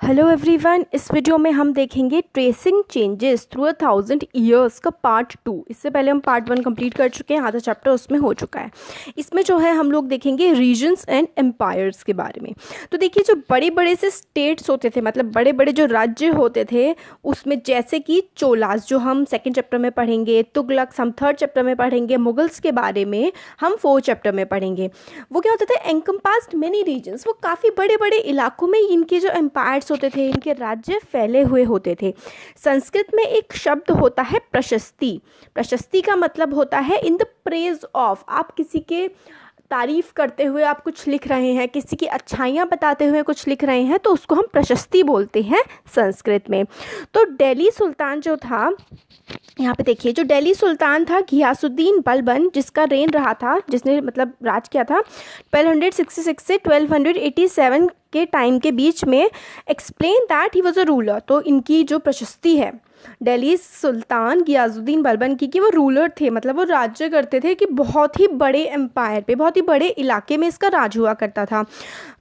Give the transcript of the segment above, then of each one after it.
Hello everyone, इस video में हम देखेंगे ट्रेसिंग चेंजेस थ्रू 1000 ईयर्स का पार्ट 2। इससे पहले हम पार्ट 1 कंप्लीट कर चुके हैं, आधा चैप्टर उसमें हो चुका है। इसमें जो है हम लोग देखेंगे रीजन्स एंड एम्पायर्स के बारे में। तो देखिए, जो बड़े बड़े से स्टेट्स होते थे, मतलब बड़े बड़े जो राज्य होते थे, उसमें जैसे कि चोलास जो हम सेकेंड चैप्टर में पढ़ेंगे, तुगलक्स हम थर्ड चैप्टर में पढ़ेंगे, मुगल्स के बारे में हम फोर्थ चैप्टर में पढ़ेंगे। वो क्या होते थे, एनकम्पास्ड मेनी रीजन्स, वो काफ़ी बड़े बड़े इलाकों में इनके जो एम्पायर्स होते थे, इनके राज्य फैले हुए होते थे। संस्कृत में एक शब्द होता है प्रशस्ति। प्रशस्ति का मतलब होता है इन द प्रेज ऑफ, आप किसी के तारीफ करते हुए आप कुछ लिख रहे हैं, किसी की अच्छाइयाँ बताते हुए कुछ लिख रहे हैं, तो उसको हम प्रशस्ति बोलते हैं संस्कृत में। तो दिल्ली सुल्तान जो था, यहाँ पे देखिए, जो दिल्ली सुल्तान था घियासुद्दीन बलबन, जिसका रेन रहा था, जिसने मतलब राज किया था 1266 से 1287 के टाइम के बीच में, explain that he was a ruler. तो इनकी जो प्रशस्ति है दिल्ली सुल्तान घियासुद्दीन बलबन की, कि वो रूलर थे, मतलब वो राज्य करते थे, कि बहुत ही बड़े एम्पायर पे, बहुत ही बड़े इलाके में इसका राज हुआ करता था।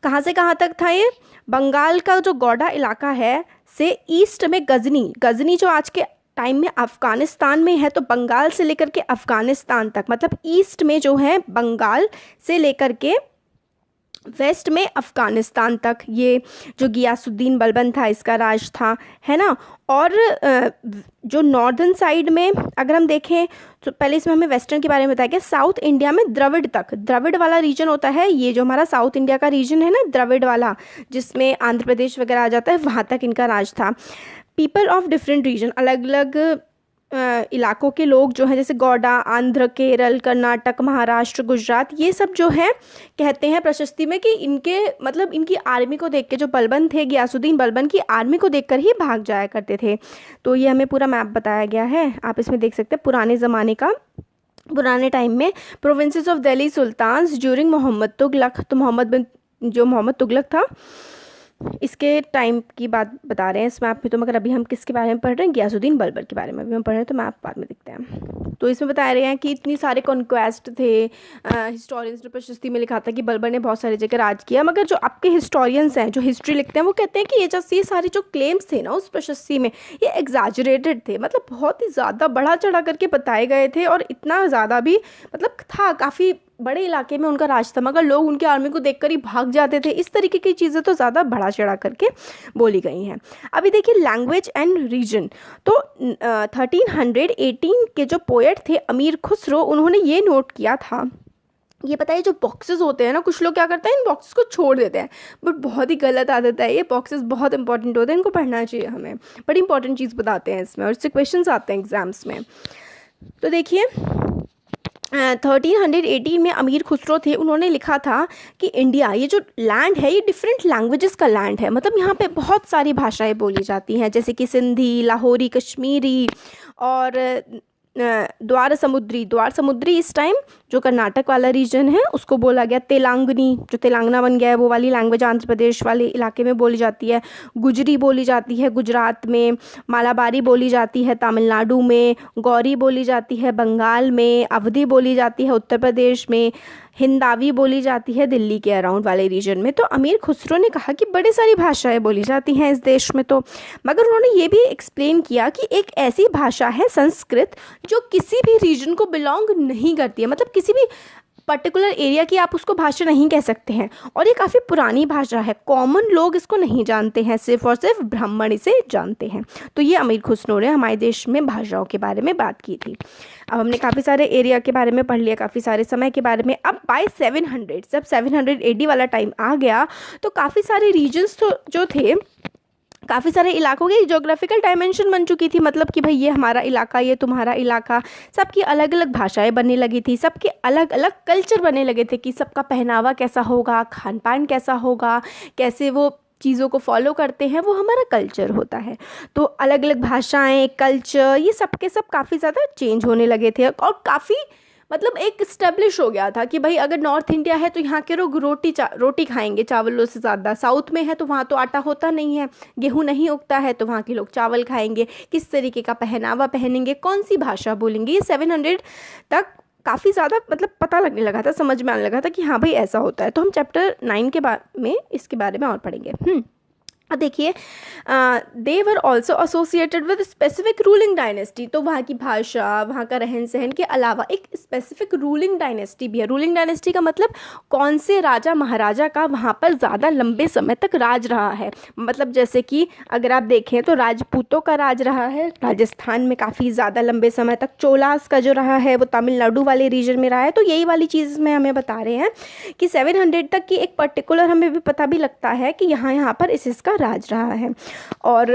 कहाँ से कहाँ तक था ये? बंगाल का जो गौड़ा इलाका है से ईस्ट में गजनी, गजनी जो आज के टाइम में अफ़गानिस्तान में है, तो बंगाल से लेकर के अफ़गानिस्तान तक, मतलब ईस्ट में जो है बंगाल से लेकर के वेस्ट में अफ़गानिस्तान तक, ये जो घियासुद्दीन बलबन था इसका राज था, है ना। और जो नॉर्दर्न साइड में अगर हम देखें तो पहले इसमें हमें वेस्टर्न के बारे में बताया गया। साउथ इंडिया में द्रविड़ तक, द्रविड़ वाला रीजन होता है, ये जो हमारा साउथ इंडिया का रीजन है ना, द्रविड़ वाला, जिसमें आंध्र प्रदेश वगैरह आ जाता है, वहाँ तक इनका राज था। पीपल ऑफ डिफरेंट रीजन, अलग अलग इलाकों के लोग जो हैं, जैसे गौड़ा, आंध्र, केरल, कर्नाटक, महाराष्ट्र, गुजरात, ये सब जो है कहते हैं प्रशस्ति में कि इनके मतलब इनकी आर्मी को देख के, जो बलबन थे घियासुद्दीन बलबन की आर्मी को देखकर ही भाग जाया करते थे। तो ये हमें पूरा मैप बताया गया है, आप इसमें देख सकते हैं पुराने ज़माने का, पुराने टाइम में provinces of Delhi sultans during Mohammad Tughlaq. तो मोहम्मद तुगलक था, इसके टाइम की बात बता रहे हैं इस मैप में। तो मगर अभी हम किसके बारे में पढ़ रहे हैं? घियासुद्दीन बलबन के बारे में अभी हम पढ़ रहे हैं, तो मैप बाद में दिखते हैं। तो इसमें बता रहे हैं कि इतनी सारे कॉन्क्वेस्ट थे, हिस्टोरियंस ने प्रशस्ति में लिखा था कि बलबन ने बहुत सारी जगह राज किया, मगर जो आपके हिस्टोरियंस हैं, जो हिस्ट्री लिखते हैं, वो कहते हैं कि ये सारे जो क्लेम्स थे ना उस प्रशस्ति में, ये एग्जैजरेटेड थे, मतलब बहुत ही ज़्यादा बढ़ा चढ़ा करके बताए गए थे, और इतना ज़्यादा भी मतलब था, काफ़ी बड़े इलाके में उनका राज था, मगर लोग उनकी आर्मी को देखकर ही भाग जाते थे। इस तरीके की चीज़ें तो ज़्यादा बढ़ा चढ़ा करके बोली गई हैं। अभी देखिए लैंग्वेज एंड रीजन। तो 1318 के जो पोएट थे अमीर खुसरो, उन्होंने ये नोट किया था, ये पता है, जो बॉक्सेस होते हैं ना, कुछ लोग क्या करते हैं, इन बॉक्सेस को छोड़ देते हैं, बट बहुत ही गलत आदत है। ये बॉक्सेस बहुत इंपॉर्टेंट होते हैं, इनको पढ़ना चाहिए हमें, बड़ी इंपॉर्टेंट चीज़ बताते हैं इसमें, और इससे क्वेश्चंस आते हैं एग्जाम्स में। तो देखिए 1318 में अमीर खुसरो थे, उन्होंने लिखा था कि इंडिया, ये जो लैंड है, ये डिफरेंट लैंग्वेजेस का लैंड है, मतलब यहाँ पे बहुत सारी भाषाएं बोली जाती हैं, जैसे कि सिंधी, लाहौरी, कश्मीरी, और द्वार समुद्री इस टाइम जो कर्नाटक वाला रीजन है उसको बोला गया। तेलंगानी, जो तेलंगाना बन गया है, वो वाली लैंग्वेज आंध्र प्रदेश वाले इलाके में बोली जाती है। गुजरी बोली जाती है गुजरात में, मालाबारी बोली जाती है तमिलनाडु में, गौरी बोली जाती है बंगाल में, अवधी बोली जाती है उत्तर प्रदेश में, हिंदावी बोली जाती है दिल्ली के अराउंड वाले रीजन में। तो अमीर खुसरो ने कहा कि बड़ी सारी भाषाएं बोली जाती हैं इस देश में, तो मगर उन्होंने ये भी एक्सप्लेन किया कि एक ऐसी भाषा है संस्कृत जो किसी भी रीजन को बिलोंग नहीं करती है, मतलब किसी भी पर्टिकुलर एरिया की आप उसको भाषा नहीं कह सकते हैं, और ये काफ़ी पुरानी भाषा है, कॉमन लोग इसको नहीं जानते हैं, सिर्फ और सिर्फ ब्राह्मण इसे जानते हैं। तो ये अमीर खुसरो ने हमारे देश में भाषाओं के बारे में बात की थी। अब हमने काफ़ी सारे एरिया के बारे में पढ़ लिया, काफ़ी सारे समय के बारे में। अब बाय 700, जब 700 AD वाला टाइम आ गया, तो काफ़ी सारे रीजन्स तो जो थे, काफ़ी सारे इलाकों की जोग्राफिकल डायमेंशन बन चुकी थी, मतलब कि भाई ये हमारा इलाका, ये तुम्हारा इलाका, सबकी अलग अलग भाषाएं बनने लगी थी, सबके अलग अलग कल्चर बनने लगे थे, कि सबका पहनावा कैसा होगा, खान पान कैसा होगा, कैसे वो चीज़ों को फॉलो करते हैं, वो हमारा कल्चर होता है। तो अलग अलग भाषाएं, कल्चर, ये सब के सब काफ़ी ज़्यादा चेंज होने लगे थे, और काफ़ी मतलब एक इस्टेब्लिश हो गया था कि भाई अगर नॉर्थ इंडिया है तो यहाँ के लोग रोटी खाएंगे चावलों से ज़्यादा, साउथ में है तो वहाँ तो आटा होता नहीं है, गेहूँ नहीं उगता है, तो वहाँ के लोग चावल खाएंगे, किस तरीके का पहनावा पहनेंगे, कौन सी भाषा बोलेंगे, ये 700 तक काफ़ी ज़्यादा मतलब पता लगने लगा था, समझ में आने लगा था कि हाँ भाई ऐसा होता है। तो हम चैप्टर 9 के बारे में इसके बारे में और पढ़ेंगे। और देखिए they were also associated with specific ruling dynasty. तो वहाँ की भाषा, वहाँ का रहन सहन के अलावा एक स्पेसिफिक रूलिंग डायनेस्टी भी है। रूलिंग डायनेस्टी का मतलब कौन से राजा महाराजा का वहाँ पर ज़्यादा लंबे समय तक राज रहा है। मतलब जैसे कि अगर आप देखें तो राजपूतों का राज रहा है राजस्थान में काफ़ी ज़्यादा लंबे समय तक। चोलास का जो रहा है वो तमिलनाडु वाले रीजन में रहा है। तो यही वाली चीज़ में हमें बता रहे हैं कि 700 तक की एक पर्टिकुलर हमें भी पता भी लगता है कि यहाँ पर इसका राज रहा है। और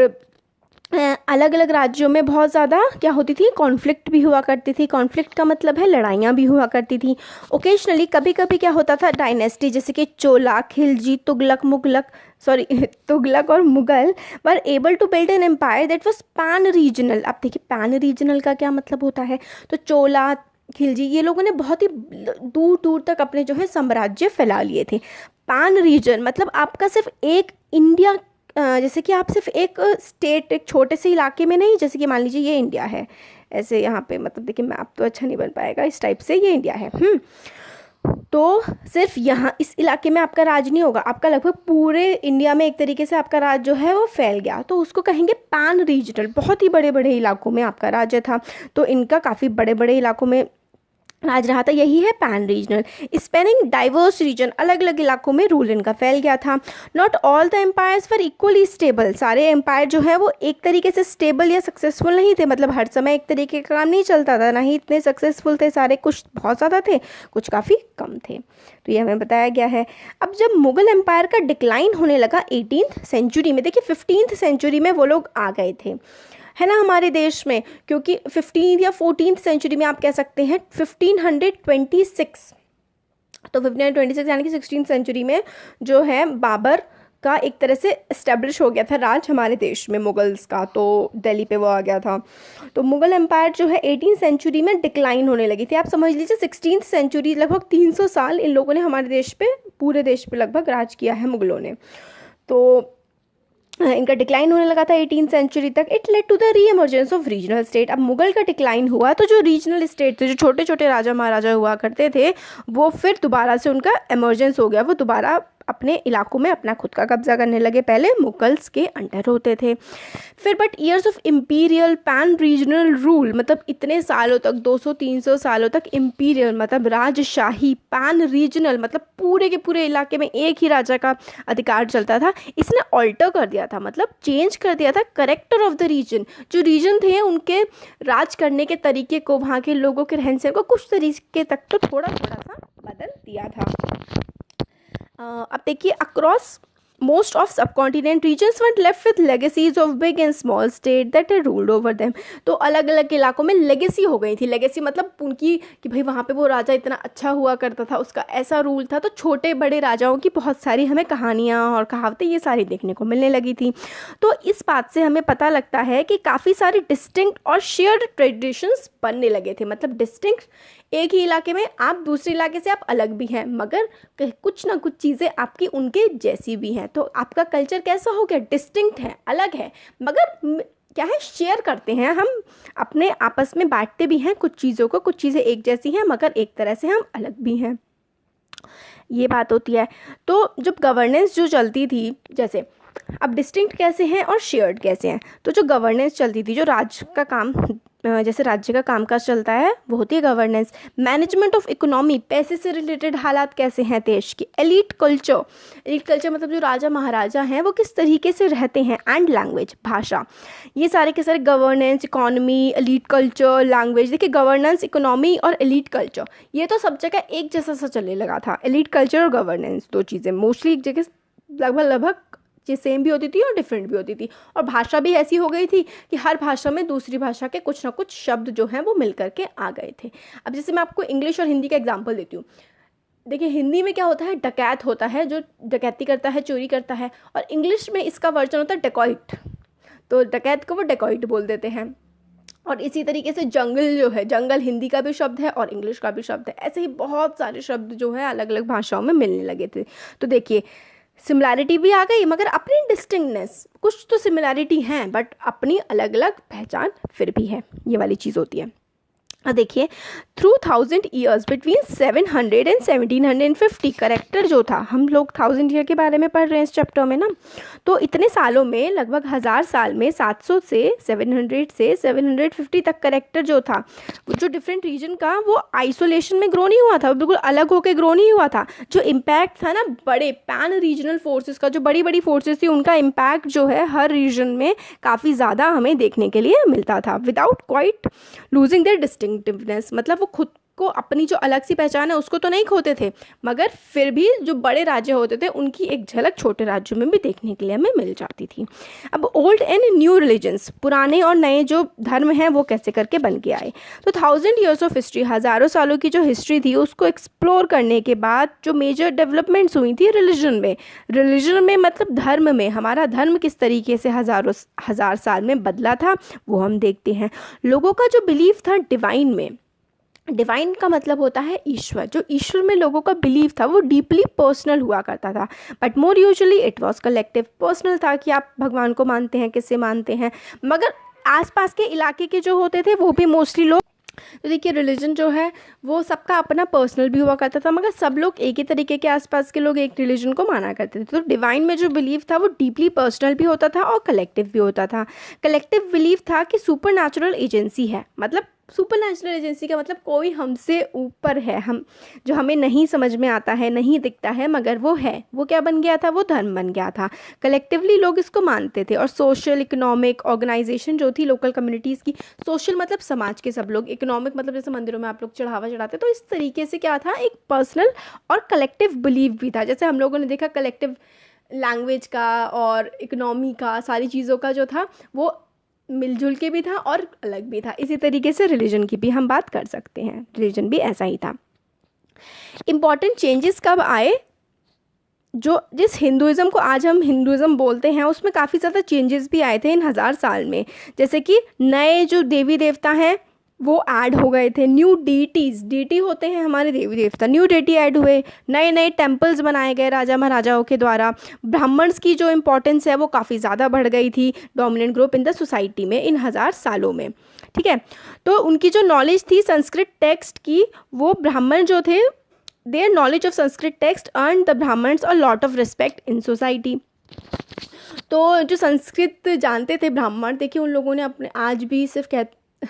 अलग अलग राज्यों में बहुत ज़्यादा क्या होती थी, कॉन्फ्लिक्ट भी हुआ करती थी। कॉन्फ्लिक्ट का मतलब है लड़ाइयाँ भी हुआ करती थी। ओकेजनली कभी कभी क्या होता था, डायनेस्टी जैसे कि चोला, खिलजी, तुगलक और Mughal were able to build an empire that was pan regional. अब देखिए पैन रीजनल का क्या मतलब होता है। तो चोला, खिलजी ये लोगों ने बहुत ही दूर दूर तक अपने जो है साम्राज्य फैला लिए थे। पैन रीजन मतलब आपका सिर्फ एक इंडिया, जैसे कि आप सिर्फ एक स्टेट, एक छोटे से इलाके में नहीं, जैसे कि मान लीजिए ये इंडिया है, ऐसे यहाँ पे मतलब देखिए मैप तो अच्छा नहीं बन पाएगा, इस टाइप से ये इंडिया है। तो सिर्फ यहाँ इस इलाके में आपका राज नहीं होगा, आपका लगभग पूरे इंडिया में एक तरीके से आपका राज जो है वो फैल गया, तो उसको कहेंगे पैन रीजनल। बहुत ही बड़े बड़े इलाकों में आपका राज्य था, तो इनका काफ़ी बड़े बड़े इलाकों में राज रहा था, यही है pan regional. Spanning diverse region, अलग अलग इलाकों में रूल इनका फैल गया था। Not all the empires were equally stable, सारे एम्पायर जो है वो एक तरीके से स्टेबल या सक्सेसफुल नहीं थे। मतलब हर समय एक तरीके का काम नहीं चलता था, ना ही इतने सक्सेसफुल थे सारे, कुछ बहुत ज़्यादा थे, कुछ काफ़ी कम थे। तो ये हमें बताया गया है। अब जब मुगल एम्पायर का डिक्लाइन होने लगा 18th सेंचुरी में, देखिए 15th सेंचुरी में वो लोग आ गए थे, है ना, हमारे देश में, क्योंकि 15th या 14th सेंचुरी में आप कह सकते हैं 1526, तो 1526 यानी कि 16th सेंचुरी में जो है बाबर का एक तरह से इस्टेब्लिश हो गया था राज हमारे देश में मुगल्स का, तो दिल्ली पे वो आ गया था। तो मुगल एम्पायर जो है 18th सेंचुरी में डिक्लाइन होने लगी थी। आप समझ लीजिए 16th सेंचुरी, लगभग 300 साल इन लोगों ने हमारे देश पे, पूरे देश पे लगभग राज किया है मुगलों ने। तो इनका डिक्लाइन होने लगा था 18th सेंचुरी तक। इट लेड टू द री एमर्जेंस ऑफ रीजनल स्टेट। अब मुगल का डिक्लाइन हुआ तो जो रीजनल स्टेट थे, जो छोटे छोटे राजा महाराजा हुआ करते थे, वो फिर दोबारा से उनका एमर्जेंस हो गया, वो दोबारा अपने इलाकों में अपना खुद का कब्जा करने लगे। पहले मुगल्स के अंडर होते थे। फिर but years of imperial pan regional rule, मतलब इतने सालों तक, 200-300 सालों तक इम्पीरियल मतलब राजशाही, पैन रीजनल मतलब पूरे के पूरे इलाके में एक ही राजा का अधिकार चलता था, इसने ऑल्टर कर दिया था, मतलब चेंज कर दिया था करेक्टर ऑफ द रीजन। जो रीजन थे उनके राज करने के तरीके को, वहाँ के लोगों के रहन सहन को कुछ तरीके तक तो थोड़ा थोड़ा सा बदल दिया था। अब देखिए across most of subcontinent regions were left with legacies of big and small state that had ruled over them. तो अलग अलग इलाकों में लेगेसी हो गई थी। लेगेसी मतलब उनकी कि भाई वहाँ पे वो राजा इतना अच्छा हुआ करता था, उसका ऐसा रूल था, तो छोटे बड़े राजाओं की बहुत सारी हमें कहानियाँ और कहावतें ये सारी देखने को मिलने लगी थी। तो इस बात से हमें पता लगता है कि काफ़ी सारे डिस्टिंक्ट और शेयर्ड ट्रेडिशंस बनने लगे थे। मतलब डिस्टिंक्ट, एक ही इलाके में आप दूसरे इलाके से आप अलग भी हैं, मगर कुछ ना कुछ चीज़ें आपकी उनके जैसी भी हैं। तो आपका कल्चर कैसा हो गया, डिस्टिंक्ट है, अलग है, मगर क्या है, शेयर करते हैं, हम अपने आपस में बांटते भी हैं कुछ चीज़ों को, कुछ चीज़ें एक जैसी हैं मगर एक तरह से हम अलग भी हैं, ये बात होती है। तो जब गवर्नेंस जो चलती थी, जैसे अब डिस्टिंक्ट कैसे हैं और शेयर्ड कैसे हैं, तो जो गवर्नेंस चलती थी, जो राज्य का काम, जैसे राज्य का कामकाज चलता है, वो होती है गवर्नेंस। मैनेजमेंट ऑफ इकोनॉमी, पैसे से रिलेटेड हालात कैसे हैं देश के। एलीट कल्चर, एलीट कल्चर मतलब जो राजा महाराजा हैं वो किस तरीके से रहते हैं। एंड लैंग्वेज, भाषा, ये सारे के सारे governance, economy, elite culture, language. देखिए गवर्नेंस, इकोनॉमी और एलीट कल्चर ये तो सब जगह एक जैसा सा चलने लगा था। एलीट कल्चर और गवर्नेंस दो चीज़ें मोस्टली एक जगह लगभग चीज़ सेम भी होती थी और डिफरेंट भी होती थी। और भाषा भी ऐसी हो गई थी कि हर भाषा में दूसरी भाषा के कुछ ना कुछ शब्द जो हैं वो मिल करके आ गए थे। अब जैसे मैं आपको इंग्लिश और हिंदी का एग्जांपल देती हूँ। देखिए हिंदी में क्या होता है, डकैत होता है, जो डकैती करता है, चोरी करता है, और इंग्लिश में इसका वर्जन होता है डेकॉइट, तो डकैत को वो डेकॉइट बोल देते हैं। और इसी तरीके से जंगल जो है, जंगल हिंदी का भी शब्द है और इंग्लिश का भी शब्द है। ऐसे ही बहुत सारे शब्द जो है अलग अलग भाषाओं में मिलने लगे थे। तो देखिए सिमिलैरिटी भी आ गई मगर अपनी डिस्टिंक्टनेस, कुछ तो सिमिलैरिटी हैं बट अपनी अलग अलग पहचान फिर भी है, ये वाली चीज़ होती है। देखिए, through 1000 years between 700 and 1750, character जो था, हम लोग 1000 ईयर के बारे में पढ़ रहे हैं इस चैप्टर में ना, तो इतने सालों में लगभग 1000 साल में 700 से 700 से 750 तक करेक्टर जो था, जो डिफरेंट रीजन का, वो आइसोलेशन में ग्रो नहीं हुआ था, बिल्कुल अलग होकर ग्रो नहीं हुआ था। जो इम्पैक्ट था ना बड़े पैन रीजनल फोर्सेस का, जो बड़ी बड़ी फोर्सेस थी, उनका इम्पैक्ट जो है हर रीजन में काफ़ी ज़्यादा हमें देखने के लिए मिलता था, without quite losing their distinctiveness. मतलब वो खुद को अपनी जो अलग सी पहचान है उसको तो नहीं खोते थे, मगर फिर भी जो बड़े राज्य होते थे उनकी एक झलक छोटे राज्यों में भी देखने के लिए हमें मिल जाती थी। अब ओल्ड एंड न्यू रिलीजन्स, पुराने और नए जो धर्म हैं वो कैसे करके बन के आए। तो 1000 ईयर्स ऑफ हिस्ट्री, हज़ारों सालों की जो हिस्ट्री थी उसको एक्सप्लोर करने के बाद जो मेजर डेवलपमेंट्स हुई थी रिलीजन में मतलब धर्म में, हमारा धर्म किस तरीके से हजार साल में बदला था वो हम देखते हैं। लोगों का जो बिलीफ था डिवाइन में, डिवाइन का मतलब होता है ईश्वर, जो ईश्वर में लोगों का बिलीव था वो डीपली पर्सनल हुआ करता था, but more usually it was collective. Personal था कि आप भगवान को मानते हैं, किससे मानते हैं, मगर आसपास के इलाके के जो होते थे वो भी मोस्टली लोग। तो देखिए, रिलीजन जो है वो सबका अपना पर्सनल भी हुआ करता था, मगर सब लोग एक ही तरीके के, आसपास के लोग एक रिलीजन को माना करते थे। तो डिवाइन में जो बिलीव था वो डीपली पर्सनल भी होता था और कलेक्टिव भी होता था। कलेक्टिव बिलीव था कि सुपर नेचुरल एजेंसी है, मतलब सुपर नेचुरल एजेंसी का मतलब कोई हमसे ऊपर है, हम जो हमें नहीं समझ में आता है, नहीं दिखता है, मगर वो है। वो क्या बन गया था, वो धर्म बन गया था। कलेक्टिवली लोग इसको मानते थे। और सोशल इकोनॉमिक ऑर्गेनाइजेशन जो थी लोकल कम्युनिटीज़ की, सोशल मतलब समाज के सब लोग, इकोनॉमिक मतलब जैसे मंदिरों में आप लोग चढ़ावा चढ़ाते, तो इस तरीके से क्या था, एक पर्सनल और कलेक्टिव बिलीव भी था। जैसे हम लोगों ने देखा कलेक्टिव लैंग्वेज का और इकोनॉमी का, सारी चीज़ों का जो था वो मिलजुल के भी था और अलग भी था। इसी तरीके से रिलीजन की भी हम बात कर सकते हैं, रिलीजन भी ऐसा ही था। इम्पॉर्टेंट चेंजेस कब आए, जो जिस हिंदुज़म को आज हम हिंदुज़म बोलते हैं उसमें काफ़ी ज़्यादा चेंजेस भी आए थे इन 1000 साल में। जैसे कि नए जो देवी देवता हैं वो ऐड हो गए थे, न्यू डीटीज़, डीटी होते हैं हमारे देवी देवता, न्यू डीटी ऐड हुए, नए नए टेम्पल्स बनाए गए राजा महाराजाओं के द्वारा। ब्राह्मण्स की जो इम्पोर्टेंस है वो काफ़ी ज़्यादा बढ़ गई थी, dominant group in the society में इन 1000 सालों में। ठीक है, तो उनकी जो नॉलेज थी संस्कृत टेक्स्ट की, वो ब्राह्मण जो थे, their knowledge of Sanskrit text earn the Brahmins a lot of respect in society. तो जो संस्कृत जानते थे ब्राह्मण, देखिए उन लोगों ने अपने, आज भी सिर्फ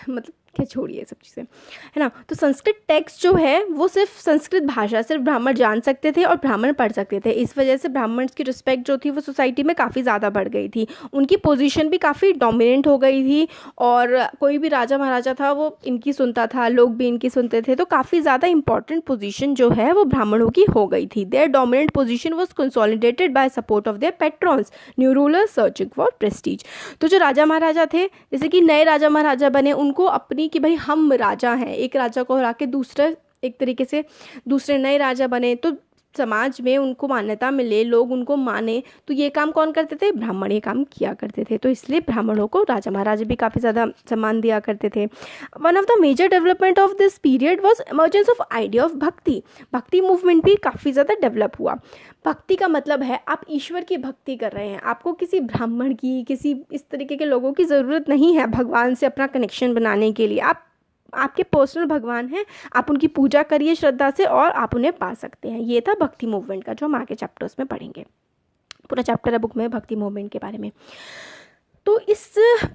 मतलब क्या छोड़िए सब चीज़ें, है ना। तो संस्कृत टेक्स्ट जो है वो सिर्फ संस्कृत भाषा सिर्फ ब्राह्मण जान सकते थे और ब्राह्मण पढ़ सकते थे। इस वजह से ब्राह्मण्स की रिस्पेक्ट जो थी वो सोसाइटी में काफ़ी ज़्यादा बढ़ गई थी, उनकी पोजीशन भी काफ़ी डोमिनेंट हो गई थी, और कोई भी राजा महाराजा था वो इनकी सुनता था, लोग भी इनकी सुनते थे। तो काफ़ी ज़्यादा इंपॉर्टेंट पोजीशन जो है वो ब्राह्मणों की हो गई थी। Their dominant position was consolidated by support of their patrons, new rulers searching for prestige. तो जो राजा महाराजा थे, जैसे कि नए राजा महाराजा बने, उनको अपनी कि भाई हम राजा हैं, एक राजा को हरा के दूसरा, एक तरीके से दूसरे नए राजा बने, तो समाज में उनको मान्यता मिले, लोग उनको माने। तो ये काम कौन करते थे, ब्राह्मण ये काम किया करते थे। तो इसलिए ब्राह्मणों को राजा महाराजा भी काफ़ी ज़्यादा सम्मान दिया करते थे। One of the major development of this period was emergence of idea of bhakti. Bhakti movement भी काफ़ी ज़्यादा डेवलप हुआ। भक्ति का मतलब है आप ईश्वर की भक्ति कर रहे हैं, आपको किसी ब्राह्मण की, किसी इस तरीके के लोगों की ज़रूरत नहीं है भगवान से अपना कनेक्शन बनाने के लिए। आपके पर्सनल भगवान हैं, आप उनकी पूजा करिए श्रद्धा से और आप उन्हें पा सकते हैं। ये था भक्ति मूवमेंट का, जो हम आगे चैप्टर्स में पढ़ेंगे। पूरा चैप्टर है बुक में भक्ति मूवमेंट के बारे में। तो इस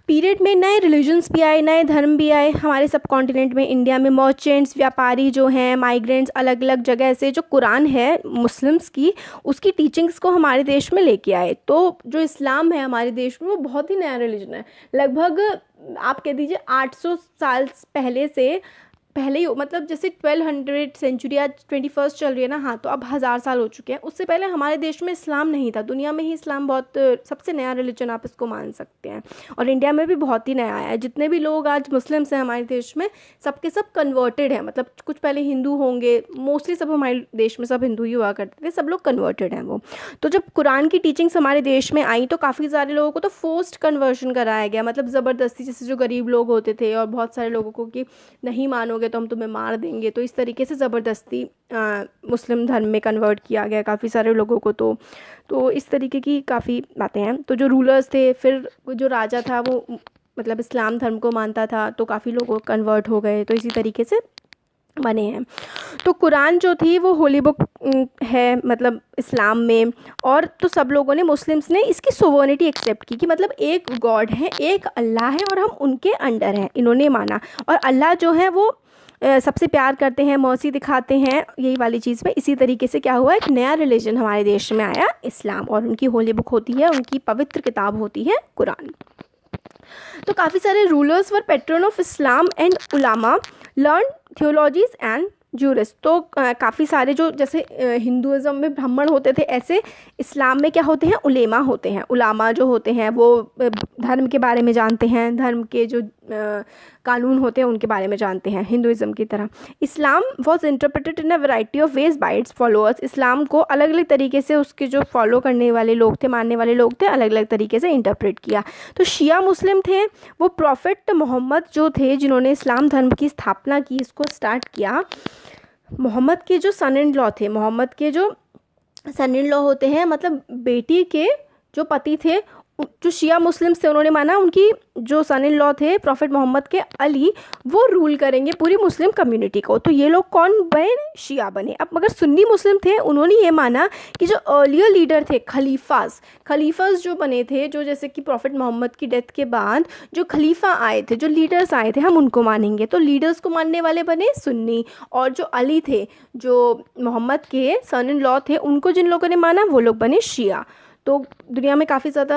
पीरियड में नए रिलीजन्स भी आए, नए धर्म भी आए हमारे सब कॉन्टिनेंट में। इंडिया में मर्चेंट्स, व्यापारी जो हैं, माइग्रेंट्स, अलग अलग जगह से जो कुरान है मुस्लिम्स की, उसकी टीचिंग्स को हमारे देश में लेके आए। तो जो इस्लाम है हमारे देश में वो बहुत ही नया रिलीजन है। लगभग आप कह दीजिए 800 साल पहले ही, मतलब जैसे 1200 सेंचुरी आज 21st चल रही है ना, हाँ, तो अब 1000 साल हो चुके हैं। उससे पहले हमारे देश में इस्लाम नहीं था, दुनिया में ही इस्लाम बहुत सबसे नया रिलीजन आप इसको मान सकते हैं। और इंडिया में भी बहुत ही नया आया है। जितने भी लोग आज मुस्लिम्स हैं हमारे देश में, सबके सब कन्वर्टेड हैं, मतलब कुछ पहले हिंदू होंगे, मोस्टली सब हमारे देश में सब हिंदू ही हुआ करते थे, सब लोग कन्वर्टेड हैं वो। तो जब कुरान की टीचिंग्स हमारे देश में आई तो काफ़ी सारे लोगों को तो फोर्स्ड कन्वर्शन कराया गया, मतलब ज़बरदस्ती, जैसे जो गरीब लोग होते थे और बहुत सारे लोगों को कि नहीं मानोगे तो हम तुम्हें मार देंगे, तो इस तरीके से ज़बरदस्ती मुस्लिम धर्म में कन्वर्ट किया गया काफ़ी सारे लोगों को। तो इस तरीके की काफ़ी बातें हैं। तो जो रूलर्स थे, फिर जो राजा था वो मतलब इस्लाम धर्म को मानता था, तो काफ़ी लोग कन्वर्ट हो गए, तो इसी तरीके से बने हैं। तो कुरान जो थी वो होली बुक है मतलब इस्लाम में, और तो सब लोगों ने, मुस्लिम्स ने इसकी सोवर्निटी एक्सेप्ट की कि मतलब एक गॉड है, एक अल्लाह है और हम उनके अंडर हैं, इन्होंने माना। और अल्लाह जो है वो सबसे प्यार करते हैं, मर्सी दिखाते हैं, यही वाली चीज़ पे। इसी तरीके से क्या हुआ, एक नया रिलीजन हमारे देश में आया, इस्लाम, और उनकी होली बुक होती है, उनकी पवित्र किताब होती है कुरान। तो काफ़ी सारे rulers were patron of Islam and ulama learn theologies and jurist. तो काफ़ी सारे जो जैसे हिंदुज़म में ब्राह्मण होते थे, ऐसे इस्लाम में क्या होते हैं, उलेमा होते हैं। उलामा जो होते हैं वो धर्म के बारे में जानते हैं, धर्म के जो कानून होते हैं उनके बारे में जानते हैं, हिंदुज़म की तरह। Islam was interpreted in a variety of ways by its followers. इस्लाम को अलग अलग तरीके से उसके जो फॉलो करने वाले लोग थे, मानने वाले लोग थे, अलग अलग तरीके से इंटरप्रेट किया। तो शिया मुस्लिम थे, वो प्रॉफिट मोहम्मद जो थे जिन्होंने इस्लाम धर्म की स्थापना की, इसको स्टार्ट किया। मोहम्मद के जो सन इन लॉ थे, मोहम्मद के जो सन इन लॉ होते हैं मतलब बेटी के जो पति थे, जो शिया मुस्लिम्स थे, उन्होंने माना उनकी जो सन इन लॉ थे प्रॉफिट मोहम्मद के अली, वो रूल करेंगे पूरी मुस्लिम कम्युनिटी को। तो ये लोग कौन बने, शिया बने। अब मगर सुन्नी मुस्लिम थे, उन्होंने ये माना कि जो अर्लियर लीडर थे, खलीफाज जो बने थे, जो जैसे कि प्रॉफिट मोहम्मद की डेथ के बाद जो खलीफा आए थे, जो लीडर्स आए थे, हम उनको मानेंगे। तो लीडर्स को मानने वाले बने सुन्नी, और जो अली थे, जो मोहम्मद के सन इन लॉ थे, उनको जिन लोगों ने माना वो लोग बने शिया। तो दुनिया में काफ़ी ज़्यादा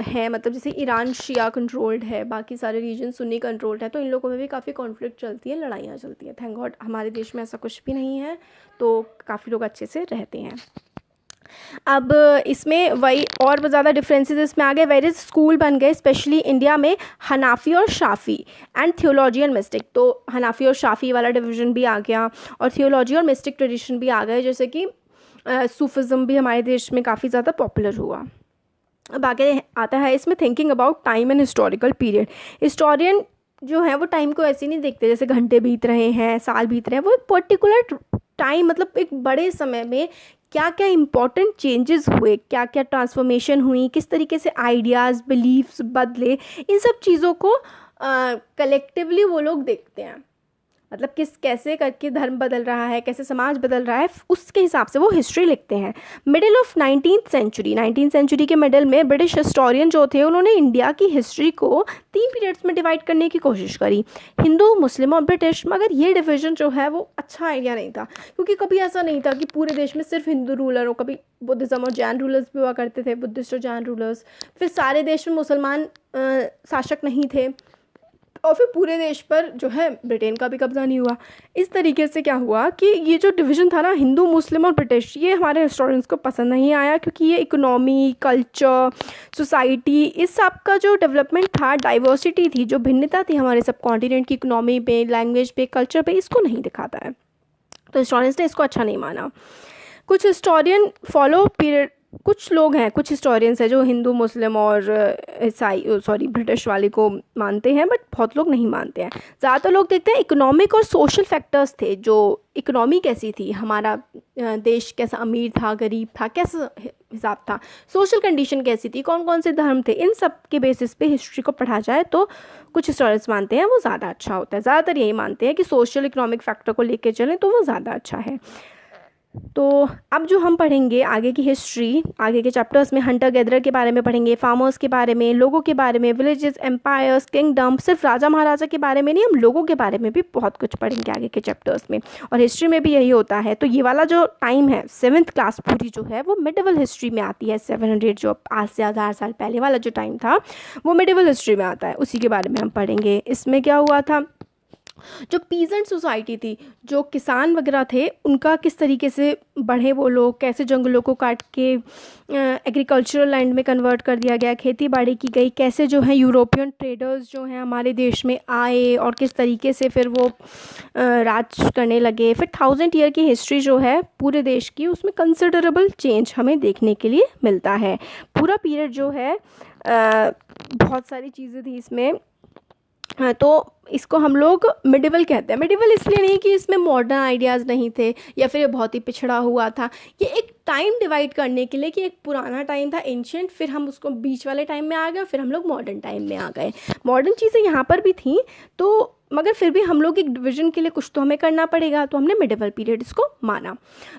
है, मतलब जैसे ईरान शिया कंट्रोल्ड है, बाकी सारे रीजन सुन्नी कंट्रोल्ड है, तो इन लोगों में भी काफ़ी कॉन्फ्लिक्ट चलती है, लड़ाइयाँ चलती हैं। थैंक गॉड हमारे देश में ऐसा कुछ भी नहीं है, तो काफ़ी लोग अच्छे से रहते हैं। अब इसमें वही और ज़्यादा डिफरेंसेस इसमें आ गए, वेरियस स्कूल बन गए, स्पेशली इंडिया में हनाफी और शाफ़ी एंड थियोलॉजी एंड मिस्टिक। तो हनाफी और शाफ़ी वाला डिवीजन भी आ गया, और थियोलॉजी और मिस्टिक ट्रेडिशन भी आ गए, जैसे कि सूफिज़म भी हमारे देश में काफ़ी ज़्यादा पॉपुलर हुआ। अब आगे आता है इसमें thinking about time and historical period. Historian जो है वो टाइम को ऐसे नहीं देखते जैसे घंटे बीत रहे हैं, साल बीत रहे हैं, वो एक पर्टिकुलर टाइम, मतलब एक बड़े समय में क्या क्या इंपॉर्टेंट चेंजेस हुए, क्या क्या ट्रांसफॉर्मेशन हुई, किस तरीके से आइडियाज़, बिलीव्स बदले, इन सब चीज़ों को कलेक्टिवली वो लोग देखते हैं। मतलब कैसे करके धर्म बदल रहा है, कैसे समाज बदल रहा है, उसके हिसाब से वो हिस्ट्री लिखते हैं। मिडिल ऑफ 19th सेंचुरी के मिडिल में ब्रिटिश हिस्टोरियन जो थे, उन्होंने इंडिया की हिस्ट्री को 3 पीरियड्स में डिवाइड करने की कोशिश करी, हिंदू, मुस्लिम और ब्रिटिश। मगर ये डिवीजन जो है वो अच्छा आइडिया नहीं था, क्योंकि कभी ऐसा नहीं था कि पूरे देश में सिर्फ हिंदू रूलर हो, कभी बुद्धिज़्म और जैन रूलर्स भी हुआ करते थे, बुद्धिस्ट और जैन रूलर्स। फिर सारे देश में मुसलमान शासक नहीं थे, और फिर पूरे देश पर जो है ब्रिटेन का भी कब्ज़ा नहीं हुआ। इस तरीके से क्या हुआ कि ये जो डिवीज़न था ना, हिंदू, मुस्लिम और ब्रिटिश, ये हमारे हिस्टोरियंस को पसंद नहीं आया, क्योंकि ये इकोनॉमी, कल्चर, सोसाइटी, इस सब का जो डेवलपमेंट था, डाइवर्सिटी थी, जो भिन्नता थी हमारे सब कॉन्टिनेंट की, इकोनॉमी पे, लैंग्वेज पे, कल्चर पे, इसको नहीं दिखाता है। तो हिस्टोरियंस ने इसको अच्छा नहीं माना। कुछ हिस्टोरियन फॉलो पीरियड, कुछ लोग हैं, कुछ हिस्टोरियंस हैं जो हिंदू, मुस्लिम और ब्रिटिश वाले को मानते हैं, बट बहुत लोग नहीं मानते हैं। ज़्यादातर लोग देखते हैं इकोनॉमिक और सोशल फैक्टर्स थे, जो इकोनॉमी कैसी थी, हमारा देश कैसा अमीर था, गरीब था, कैसा हिसाब था, सोशल कंडीशन कैसी थी, कौन कौन से धर्म थे, इन सब के बेसिस पे हिस्ट्री को पढ़ा जाए तो कुछ हिस्टोरियंस मानते हैं वो ज़्यादा अच्छा होता है। ज़्यादातर यही मानते हैं कि सोशल इकोनॉमिक फैक्टर को लेके चलें तो वो ज़्यादा अच्छा है। तो अब जो हम पढ़ेंगे आगे की हिस्ट्री, आगे के चैप्टर्स में हंटर गैदरर के बारे में पढ़ेंगे, फार्मर्स के बारे में, लोगों के बारे में, विलेजेस, एम्पायर्स, किंगडम, सिर्फ राजा महाराजा के बारे में नहीं, हम लोगों के बारे में भी बहुत कुछ पढ़ेंगे आगे के चैप्टर्स में। और हिस्ट्री में भी यही होता है। तो ये वाला जो टाइम है 7th क्लास पूरी जो है वो मिडिवल हिस्ट्री में आती है। 700 जो आज से 1000 साल पहले वाला जो टाइम था वो मिडिवल हिस्ट्री में आता है, उसी के बारे में हम पढ़ेंगे। इसमें क्या हुआ था, जो पीजेंट सोसाइटी थी, जो किसान वगैरह थे, उनका किस तरीके से बढ़े वो लोग, कैसे जंगलों को काट के एग्रीकल्चरल लैंड में कन्वर्ट कर दिया गया, खेती बाड़ी की गई, कैसे जो है यूरोपियन ट्रेडर्स जो हैं हमारे देश में आए और किस तरीके से फिर वो राज करने लगे। फिर 1000 ईयर की हिस्ट्री जो है पूरे देश की, उसमें कंसिडरेबल चेंज हमें देखने के लिए मिलता है। पूरा पीरियड जो है बहुत सारी चीज़ें थी इसमें। तो इसको हम लोग मिडिवल कहते हैं। मिडिवल इसलिए नहीं कि इसमें मॉडर्न आइडियाज़ नहीं थे या फिर ये बहुत ही पिछड़ा हुआ था, ये एक टाइम डिवाइड करने के लिए कि एक पुराना टाइम था एंशियंट, फिर हम उसको बीच वाले टाइम में आ गए, फिर हम लोग मॉडर्न टाइम में आ गए। मॉडर्न चीज़ें यहाँ पर भी थी तो, मगर फिर भी हम लोग एक डिवीजन के लिए कुछ तो हमें करना पड़ेगा, तो हमने मिडिवल पीरियड इसको माना।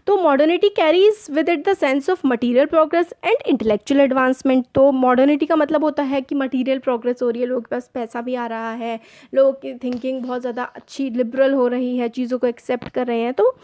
तो modernity carries with it the sense of material progress and intellectual advancement. तो मॉडर्निटी का मतलब होता है कि मटेरियल प्रोग्रेस हो रही है, लोगों के पास पैसा भी आ रहा है, लोगों की थिंकिंग बहुत ज़्यादा अच्छी लिबरल हो रही है, चीज़ों को एक्सेप्ट कर रहे हैं, तो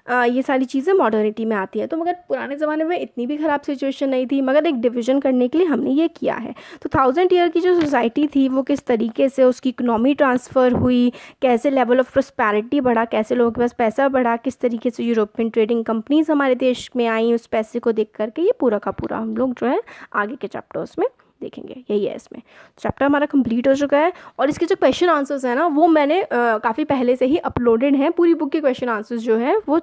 ये सारी चीज़ें मॉडर्निटी में आती है। तो मगर पुराने ज़माने में इतनी भी ख़राब सिचुएशन नहीं थी, मगर एक डिवीज़न करने के लिए हमने ये किया है। तो 1000 ईयर की जो सोसाइटी थी वो किस तरीके से उसकी इकोनॉमी ट्रांसफ़र हुई, कैसे लेवल ऑफ प्रॉस्पेरिटी बढ़ा, कैसे लोगों के पास पैसा बढ़ा, किस तरीके से यूरोपियन ट्रेडिंग कंपनीज हमारे देश में आई, उस पैसे को देख करके, ये पूरा का पूरा हम लोग जो है आगे के चैप्टर्स में देखेंगे। यही है इसमें। चैप्टर हमारा कंप्लीट हो चुका है और इसके जो क्वेश्चन आंसर्स हैं ना वो मैंने काफ़ी पहले से ही अपलोडेड हैं। पूरी बुक के क्वेश्चन आंसर्स जो है वो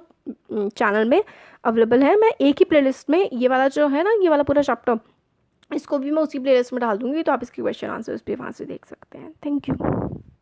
चैनल में अवेलेबल है। मैं एक ही प्लेलिस्ट में ये वाला जो है ना, ये वाला पूरा चैप्टर, इसको भी मैं उसी प्लेलिस्ट में डाल दूँगी, तो आप इसके क्वेश्चन आंसर्स भी वहाँ से देख सकते हैं। Thank you.